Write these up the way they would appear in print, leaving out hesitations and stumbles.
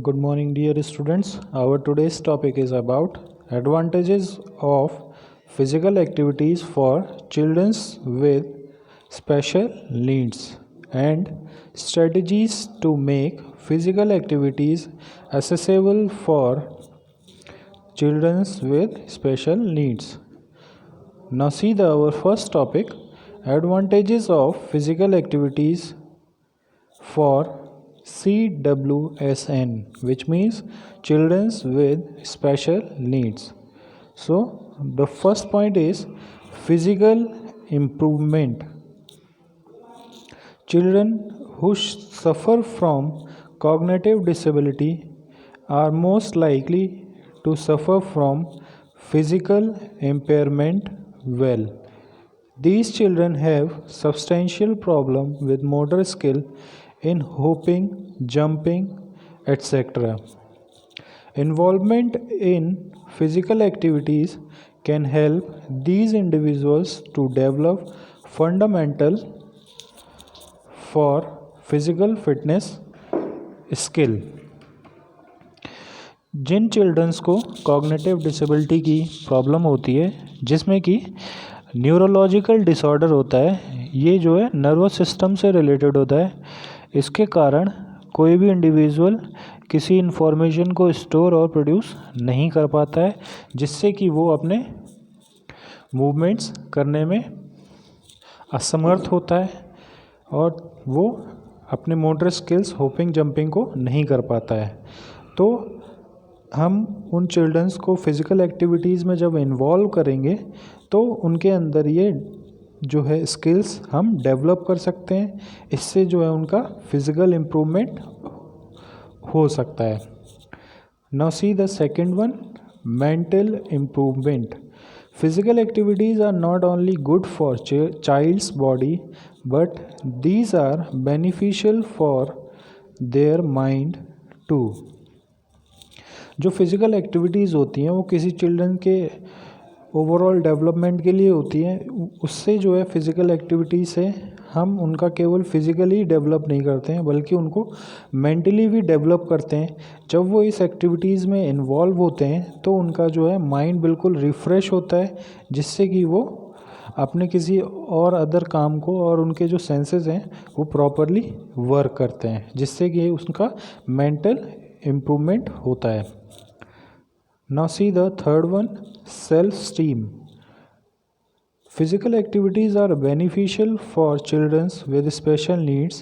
Good morning, dear students. Our today's topic is about advantages of physical activities for children with special needs and strategies to make physical activities accessible for children with special needs. Now, see our first topic, advantages of physical activities for CWSN, which means children with special needs. So the first point is physical improvement. Children who suffer from cognitive disability are most likely to suffer from physical impairment. These children have substantial problem with motor skill in hopping, jumping, etc. Involvement in physical activities can help these individuals to develop fundamental for physical fitness skill. जिन childrens को cognitive disability की problem होती है, जिसमें कि neurological disorder होता है, ये जो है नर्वस सिस्टम से रिलेटेड होता है। इसके कारण कोई भी इंडिविजुअल किसी इन्फॉर्मेशन को स्टोर और प्रोड्यूस नहीं कर पाता है, जिससे कि वो अपने मूवमेंट्स करने में असमर्थ होता है और वो अपने मोटर स्किल्स होपिंग जंपिंग को नहीं कर पाता है। तो हम उन चिल्ड्रंस को फिज़िकल एक्टिविटीज़ में जब इन्वॉल्व करेंगे तो उनके अंदर ये जो है स्किल्स हम डेवलप कर सकते हैं। इससे जो है उनका फिज़िकल इम्प्रूवमेंट हो सकता है। Now see the second one, mental improvement. Physical activities are not only good for child's body, but these are beneficial for their mind too. जो फिज़िकल एक्टिविटीज़ होती हैं वो किसी चिल्ड्रन के ओवरऑल डेवलपमेंट के लिए होती हैं। उससे जो है फिज़िकल एक्टिविटी से हम उनका केवल फिज़िकली डेवलप नहीं करते हैं, बल्कि उनको मेंटली भी डेवलप करते हैं। जब वो इस एक्टिविटीज़ में इन्वॉल्व होते हैं तो उनका जो है माइंड बिल्कुल रिफ़्रेश होता है, जिससे कि वो अपने किसी और अदर काम को और उनके जो सेंसेस हैं वो प्रॉपरली वर्क करते हैं, जिससे कि उसका मेंटल इम्प्रूवमेंट होता है। Now see the third one, self esteem. Physical activities are beneficial for children with special needs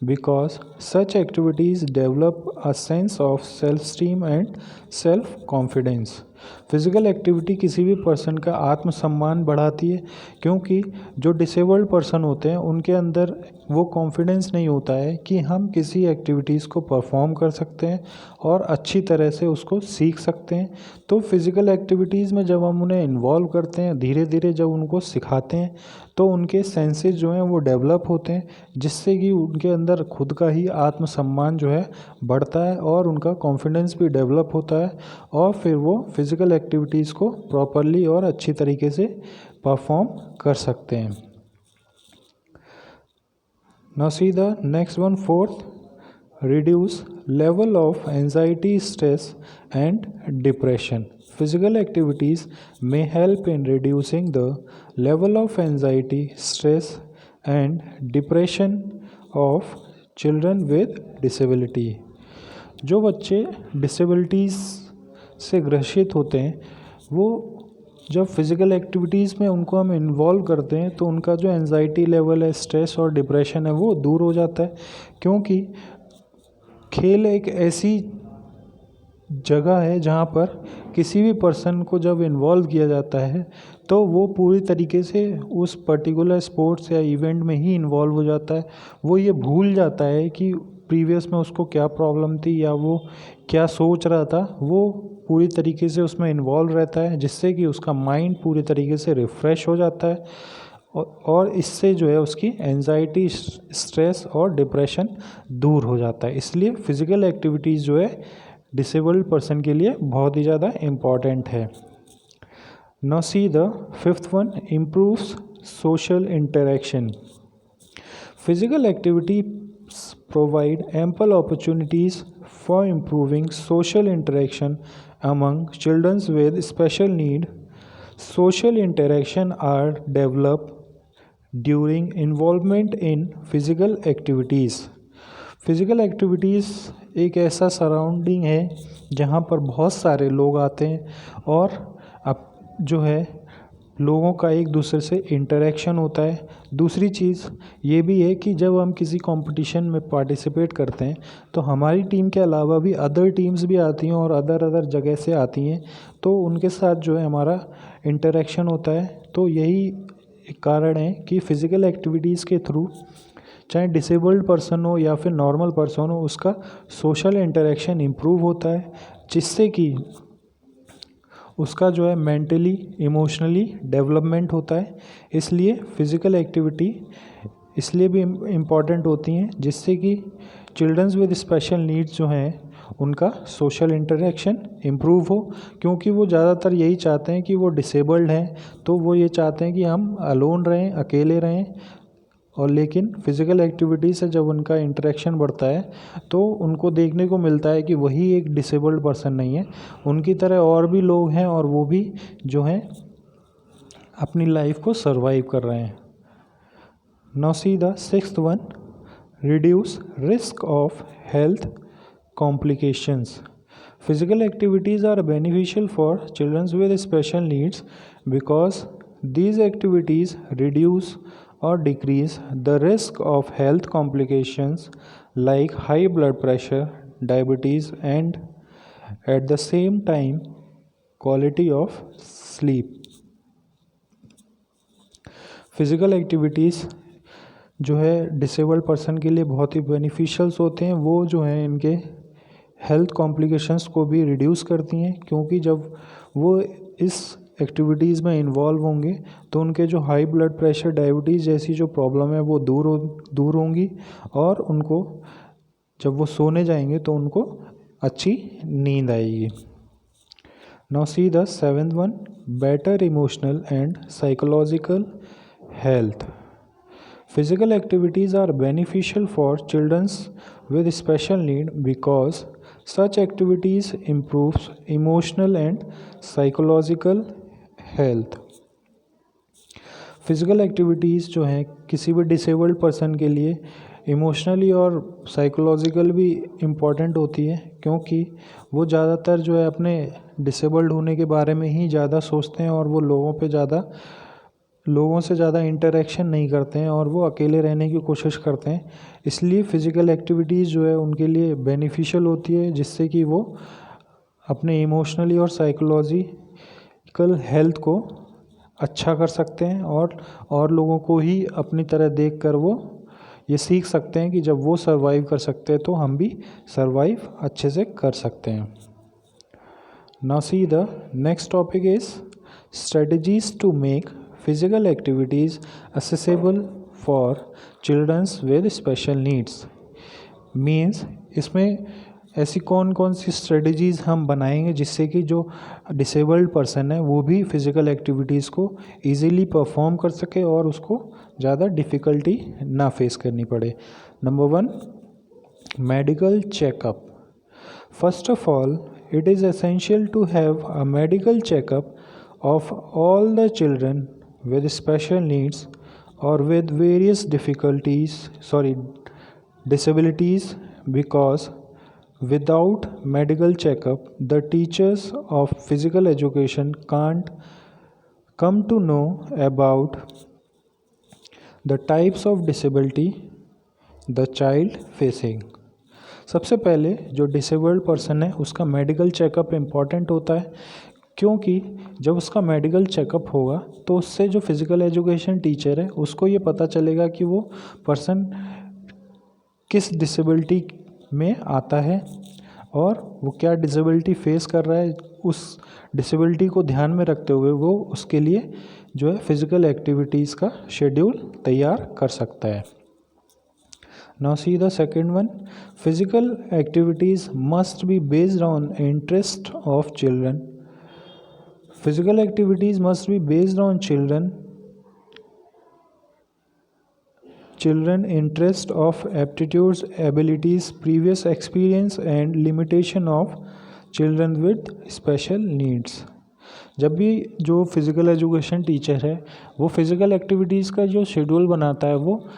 because such activities develop a sense of self-esteem and self-confidence. Physical activity किसी भी person का आत्मसम्मान बढ़ाती है, क्योंकि जो डिसेबल्ड पर्सन होते हैं उनके अंदर वो कॉन्फिडेंस नहीं होता है कि हम किसी एक्टिविटीज़ को परफॉर्म कर सकते हैं और अच्छी तरह से उसको सीख सकते हैं। तो फिज़िकल एक्टिविटीज़ में जब हम उन्हें इन्वॉल्व करते हैं, धीरे धीरे जब उनको सिखाते हैं तो उनके सेंसेस जो हैं वो डेवलप होते हैं, जिससे कि उनके अंदर खुद का ही आत्मसम्मान जो है बढ़ता है और उनका कॉन्फिडेंस भी डेवलप होता है और फिर वो फिज़िकल एक्टिविटीज़ को प्रॉपरली और अच्छी तरीके से परफॉर्म कर सकते हैं। Now see the next one, fourth, reduce level of anxiety, stress and depression. Physical activities may help in reducing the level of anxiety, stress and depression of children with disability. जो बच्चे disabilities से ग्रसित होते हैं, वो जब physical activities में उनको हम इन्वॉल्व करते हैं तो उनका जो एंजाइटी लेवल है, स्ट्रेस और डिप्रेशन है, वो दूर हो जाता है। क्योंकि खेल एक ऐसी जगह है जहाँ पर किसी भी पर्सन को जब इन्वॉल्व किया जाता है तो वो पूरी तरीके से उस पर्टिकुलर स्पोर्ट्स या इवेंट में ही इन्वॉल्व हो जाता है। वो ये भूल जाता है कि प्रीवियस में उसको क्या प्रॉब्लम थी या वो क्या सोच रहा था। वो पूरी तरीके से उसमें इन्वॉल्व रहता है, जिससे कि उसका माइंड पूरी तरीके से रिफ़्रेश हो जाता है और इससे जो है उसकी एंजाइटी, स्ट्रेस और डिप्रेशन दूर हो जाता है। इसलिए फ़िज़िकल एक्टिविटीज़ जो है डिसेबल्ड पर्सन के लिए बहुत ही ज़्यादा इम्पॉर्टेंट है। Now see the fifth one, improves social interaction. Physical activities provide ample opportunities for improving social interaction among children with special need. Social interaction are developed during involvement in physical activities. Physical activities एक ऐसा surrounding है जहाँ पर बहुत सारे लोग आते हैं और अब जो है लोगों का एक दूसरे से इंटरेक्शन होता है। दूसरी चीज़ ये भी है कि जब हम किसी कंपटीशन में पार्टिसिपेट करते हैं तो हमारी टीम के अलावा भी अदर टीम्स भी आती हैं और अदर जगह से आती हैं, तो उनके साथ जो है हमारा इंटरेक्शन होता है। तो यही एक कारण है कि फ़िज़िकल एक्टिविटीज़ के थ्रू चाहे डिसेबल्ड पर्सन हो या फिर नॉर्मल पर्सन हो, उसका सोशल इंटरेक्शन इम्प्रूव होता है, जिससे कि उसका जो है मेंटली इमोशनली डेवलपमेंट होता है। इसलिए फ़िज़िकल एक्टिविटी इसलिए भी इम्पॉर्टेंट होती हैं जिससे कि चिल्ड्रंस विद स्पेशल नीड्स जो हैं उनका सोशल इंटरेक्शन इम्प्रूव हो, क्योंकि वो ज़्यादातर यही चाहते हैं कि वो डिसेबल्ड हैं तो वो ये चाहते हैं कि हम अलोन रहें, अकेले रहें। और लेकिन फ़िज़िकल एक्टिविटी से जब उनका इंटरेक्शन बढ़ता है तो उनको देखने को मिलता है कि वही एक डिसेबल्ड पर्सन नहीं है, उनकी तरह और भी लोग हैं और वो भी जो हैं अपनी लाइफ को सरवाइव कर रहे हैं। Now see the sixth one, reduce risk of health complications. Physical activities are beneficial for children with special needs because these activities reduce or decrease the risk of health complications like high blood pressure, diabetes, and at the same time quality of sleep. Physical activities जो है disabled person के लिए बहुत ही beneficials होते हैं। वो जो हैं इनके हेल्थ कॉम्प्लिकेशंस को भी रिड्यूस करती हैं, क्योंकि जब वो इस एक्टिविटीज़ में इन्वॉल्व होंगे तो उनके जो हाई ब्लड प्रेशर, डायबिटीज़ जैसी जो प्रॉब्लम है वो दूर होंगी और उनको जब वो सोने जाएंगे तो उनको अच्छी नींद आएगी। Now see the seventh one, better emotional and psychological health. Physical activities are beneficial for children with special need because such activities improves emotional and psychological health. Physical activities जो हैं किसी भी डिसेबल्ड पर्सन के लिए emotionally और psychological भी important होती है, क्योंकि वो ज़्यादातर जो है अपने डिसेबल्ड होने के बारे में ही ज़्यादा सोचते हैं और वो लोगों से ज़्यादा इंटरेक्शन नहीं करते हैं और वो अकेले रहने की कोशिश करते हैं। इसलिए फ़िज़िकल एक्टिविटीज़ जो है उनके लिए बेनिफिशियल होती है, जिससे कि वो अपने इमोशनली और साइकोलॉजिकल हेल्थ को अच्छा कर सकते हैं और लोगों को ही अपनी तरह देखकर वो ये सीख सकते हैं कि जब वो सर्वाइव कर सकते हैं तो हम भी सर्वाइव अच्छे से कर सकते हैं। Now see the next topic is strategies to make physical activities accessible for children with special needs. Means इसमें ऐसी कौन कौन सी स्ट्रेटजीज़ हम बनाएंगे जिससे कि जो डिसेबल्ड पर्सन है वो भी फ़िज़िकल एक्टिविटीज़ को ईज़िली परफॉर्म कर सके और उसको ज़्यादा डिफ़िकल्टी ना फेस करनी पड़े। Number one, medical checkup. First of all, it is essential to have a medical checkup of all the children with special needs or with various disabilities, because without medical checkup the teachers of physical education can't come to know about the types of disability the child facing. सबसे पहले जो disabled person है उसका medical checkup important होता है, क्योंकि जब उसका मेडिकल चेकअप होगा तो उससे जो फिज़िकल एजुकेशन टीचर है उसको ये पता चलेगा कि वो पर्सन किस डिसेबिलिटी में आता है और वो क्या डिसेबिलिटी फेस कर रहा है। उस डिसेबिलिटी को ध्यान में रखते हुए वो उसके लिए जो है फिज़िकल एक्टिविटीज़ का शेड्यूल तैयार कर सकता है। Now see the second one, physical activities must be based on interest of children. Physical activities must be based on children interest of aptitudes, abilities, previous experience and limitation of children with special needs। जब भी जो physical education teacher है वो physical activities का जो schedule बनाता है वो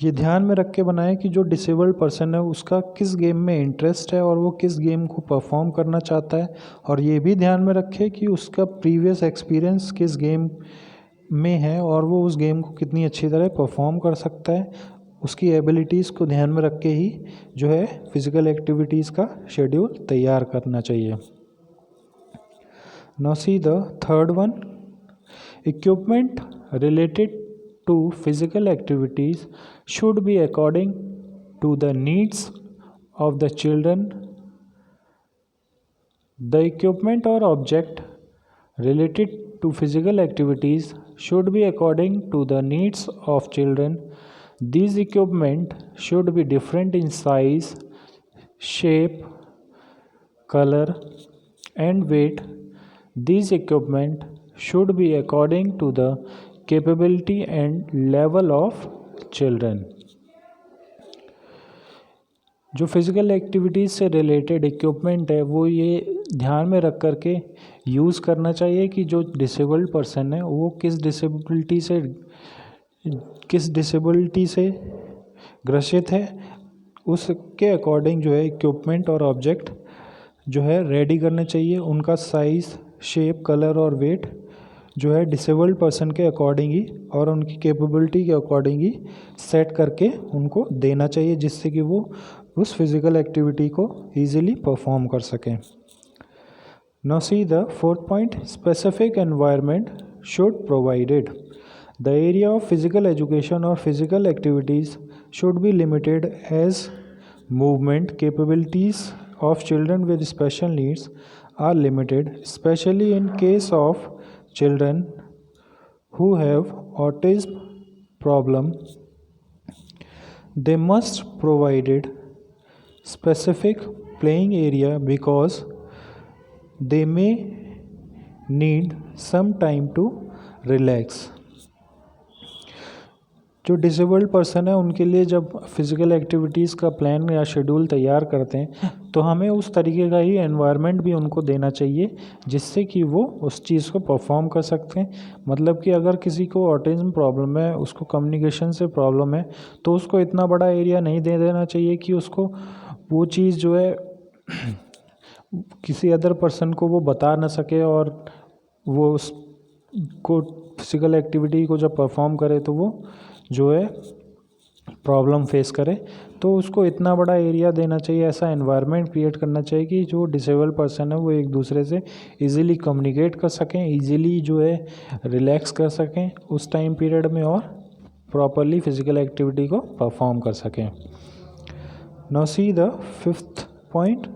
ये ध्यान में रख के बनाए कि जो डिसेबल्ड पर्सन है उसका किस गेम में इंटरेस्ट है और वो किस गेम को परफॉर्म करना चाहता है, और ये भी ध्यान में रखे कि उसका प्रीवियस एक्सपीरियंस किस गेम में है और वो उस गेम को कितनी अच्छी तरह परफॉर्म कर सकता है। उसकी एबिलिटीज़ को ध्यान में रख के ही जो है फिज़िकल एक्टिविटीज़ का शेड्यूल तैयार करना चाहिए। Now see the third one, equipment related to physical activities should be according to the needs of the children. The equipment or object related to physical activities should be according to the needs of children. These equipment should be different in size, shape, color and weight. These equipment should be according to the capability and level of children। जो physical activities से related equipment है वो ये ध्यान में रख कर के यूज़ करना चाहिए कि जो डिसेबल्ड पर्सन है वो किस डिसेबिलिटी से ग्रसित है, उसके अकॉर्डिंग जो है इक्विपमेंट और ऑब्जेक्ट जो है रेडी करने चाहिए। उनका साइज़, शेप, कलर और वेट जो है डिसेबल्ड पर्सन के अकॉर्डिंग ही और उनकी कैपेबिलिटी के अकॉर्डिंग ही सेट करके उनको देना चाहिए, जिससे कि वो उस फिज़िकल एक्टिविटी को ईजिली परफॉर्म कर सकें। Now see the fourth point, specific environment should provided. The area of physical education और physical activities should be limited as movement capabilities of children with special needs are limited, especially in case of children who have autism problem. They must provided specific playing area because they may need some time to relax। जो disabled person है उनके लिए जब physical activities का plan या schedule तैयार करते हैं तो हमें उस तरीके का ही एनवायरनमेंट भी उनको देना चाहिए जिससे कि वो उस चीज़ को परफॉर्म कर सकते हैं। मतलब कि अगर किसी को ऑटिज़म प्रॉब्लम है, उसको कम्युनिकेशन से प्रॉब्लम है, तो उसको इतना बड़ा एरिया नहीं दे देना चाहिए कि उसको वो चीज़ जो है किसी अदर पर्सन को वो बता ना सके और वो उसको फिज़िकल एक्टिविटी को जब परफॉर्म करे तो वो जो है प्रॉब्लम फेस करे। तो उसको इतना बड़ा एरिया देना चाहिए, ऐसा एनवायरनमेंट क्रिएट करना चाहिए कि जो डिसेबल्ड पर्सन है वो एक दूसरे से इजीली कम्युनिकेट कर सकें, इजीली जो है रिलैक्स कर सकें उस टाइम पीरियड में और प्रॉपरली फिज़िकल एक्टिविटी को परफॉर्म कर सकें। Now see the fifth point,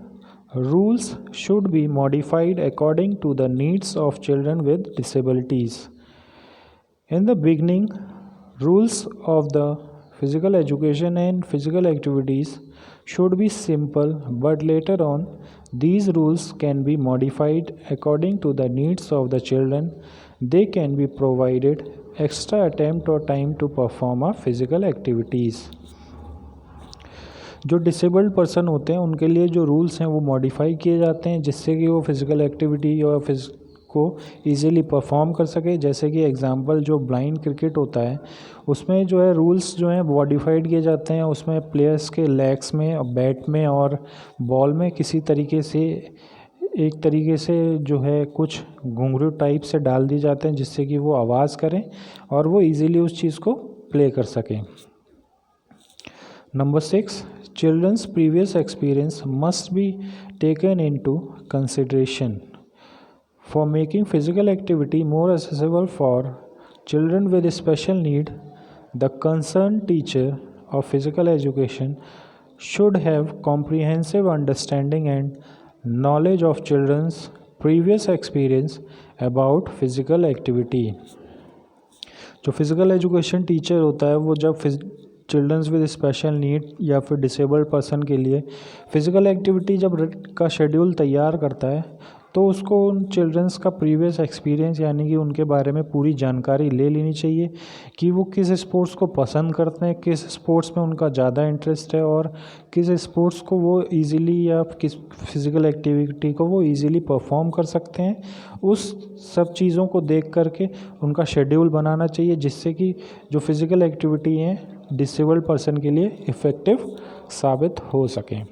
rules should be modified according to the needs of children with disabilities. In the beginning, rules of the physical education and physical activities should be simple, but later on these rules can be modified according to the needs of the children. They can be provided extra attempt or time to perform a physical activities। जो disabled person होते हैं उनके लिए जो rules हैं वो modify किए जाते हैं जिससे कि वो फिज़िकल एक्टिविटी और को ईज़िली परफॉर्म कर सके। जैसे कि एग्जांपल जो ब्लाइंड क्रिकेट होता है उसमें जो है रूल्स जो हैं मॉडिफाइड किए जाते हैं। उसमें प्लेयर्स के लेग्स में, बैट में और बॉल में किसी तरीके से एक तरीके से जो है कुछ घुंघरू टाइप से डाल दिए जाते हैं जिससे कि वो आवाज़ करें और वो ईज़िली उस चीज़ को प्ले कर सकें। Number 6, childrens previous experience must be taken into consideration for making physical activity more accessible for children with special need. The concerned teacher of physical education should have comprehensive understanding and knowledge of children's previous experience about physical activity। जो physical education teacher होता है वो जब children's with special need या फिर disabled person के लिए physical activity जब का शेड्यूल तैयार करता है तो उसको उन चिल्ड्रंस का प्रीवियस एक्सपीरियंस यानी कि उनके बारे में पूरी जानकारी ले लेनी चाहिए कि वो किस स्पोर्ट्स को पसंद करते हैं, किस स्पोर्ट्स में उनका ज़्यादा इंटरेस्ट है और किस स्पोर्ट्स को वो इजीली या किस फिज़िकल एक्टिविटी को वो इजीली परफॉर्म कर सकते हैं। उस सब चीज़ों को देख करके उनका शेड्यूल बनाना चाहिए, जिससे कि जो फिज़िकल एक्टिविटी हैं डिसेबल्ड पर्सन के लिए इफ़ेक्टिव साबित हो सकें।